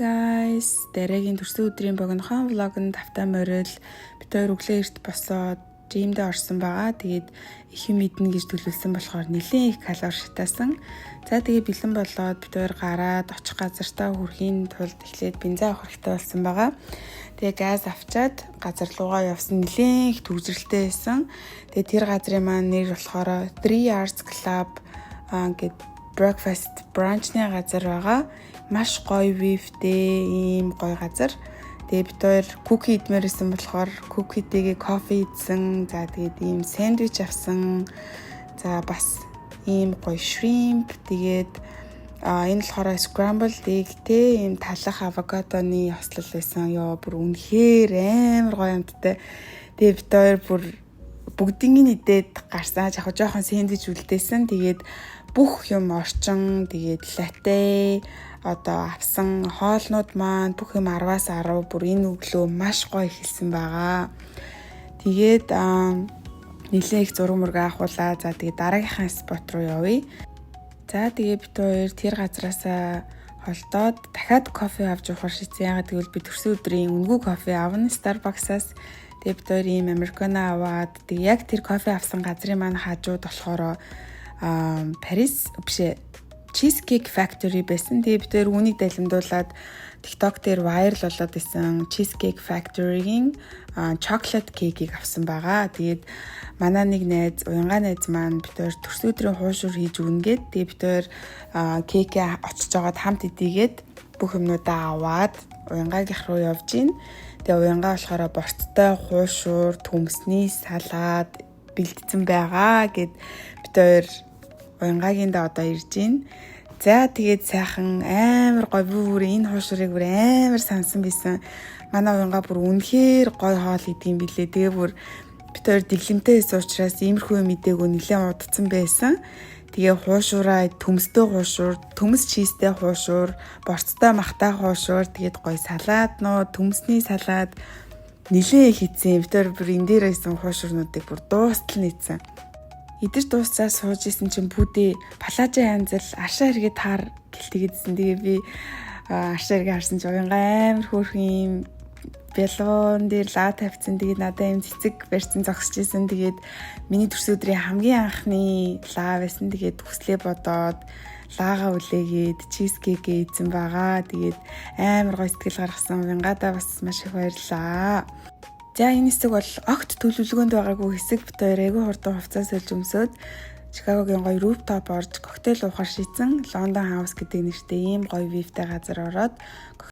Guys, дараагийн төрсөн өдрийн богинохон влогонд тавтай морил бид хоёр өглөө эрт босоод жимдээ орсон байгаа. Тэгээд их юм идэнэ гэж төлөвлөсөн болохоор нэлээд их калори шатаасан. За тэгээд бэлэн болоод бид хоёр гараад очих газартаа хүрэхийн тулд эхлээд бензин авах хэрэгтэй болсон байгаа. Тэгээд газ авчаад газар руугаа явсан, нэлээд их төгсрэлтэй байсан. Тэгээд тэр газрын маань нэр болохоор 3 Hours Club гэд breakfast brunch-ны газар байгаа. Маш гоё вивтэй ийм гоё газар. Тэгээ бид хоёр куки идмээр исэн болохоор кукитэйгээ кофе идсэн. За тэгээд ийм сэндвич авсан. За бас ийм гоё shrimp. Тэгээд энэ болохоор scrambled eggтэй ийм талах авокадоны хослол байсан. Ёо бүр үнэхээр амар гоё амттай. Тэгээ бид хоёр бүр бүгднийг идээд гарсан. Жоохон сэндвич үлдээсэн. Тэгээд бүх юм орчин, тэгээд латте авсан хоолнууд маань бүх юм 10-аас 10 бүр энэ өглөө маш гоё хэлсэн байгаа. Тэгээд нэлээд их зураг мөргө авахуулаа. За тэгээд дараагийнхаа спот руу явъя. За тэгээд бид хоёр тэр газраасаа холдоод дахиад кофе авч явах шийдсэн. Ягаад гэвэл би төрсөн өдрийн үнэгүй кофе авна Starbucks-аас. Тэгээд бид хоёр ийм американо аваад тэгээд яг тэр кофе авсан газрын маань хажууд болохоор Paris бишээ Cheesecake Factory байсан. Тэгээ бид өөр үнийг далимдуулаад TikTok дээр viral болоод исэн Cheesecake Factory-ийн chocolate cake-ийг авсан байгаа. Тэгээд манай нэг найз, уянгаа найз маань бид өөр төрсөн өдрийн хуушур хийж өгнгээд тэгээд бид өөр кейкээ очиж жагаад хамт идийгээд бүх юмнуудаа аваад уянгаагийнх руу явж гин. Тэгээ уянгаа болохоор борцтой хуушур, төмсний салаад бэлдсэн байгаа гэд бид өөр уянгаагийн да одоо ирж гин. За тэгээд сайхан амар гоё бүр энэ хуушрыг бүр амар сансан байсан. Манай уянгаа бүр үнэхээр гоё хоол идэм билээ. Тэгээ бүр бид хоёр дэглэмтэй байсан учраас иймэрхүү юм идээгүй нэлээд удацсан байсан. Тэгээ хуушураа төмстэй хуушур, төмс чизтэй хуушур, борцтой махтай хуушур, тэгээд гоё салаатнууд, төмсний салаад нэлээд их идсэн. Бид хоёр бүр энэ дээр байсан хуушурнуудыг бүр дуустал нийцсэн. Идэж дуусцаа сууж исэн чинь бүдээ палажа янзал аршаа хэрэгээ таар гэлтэгээдсэн. Тэгээ би аршаа хэрэгээ харсан чинь уянгаа амар хөөрхөн юм бэлон дээр лаа тавьсан. Тэгээд надад юм цэцэг барьсан зогсож исэн. Тэгээд миний төрсөн өдрийн хамгийн анхны лаа байсан. Тэгээд хүслээ бодоод лаага үлээгээд чизкейкээ идсэн байгаа. Тэгээд амар гоё сэтгэл гаргасан. Уянгаадаа бас маш их баярлаа. За энэ хэсэг бол огт төлөвлөгөөнд байгаагүй хэсэг. Бид хоёр айгүй хурдан хувцас сольж өмсөөд Чикагогийн гоё rooftop орж коктейл уухаар шийдсэн. London House гэдэг нэртэй ийм гоё view-тэй газар ороод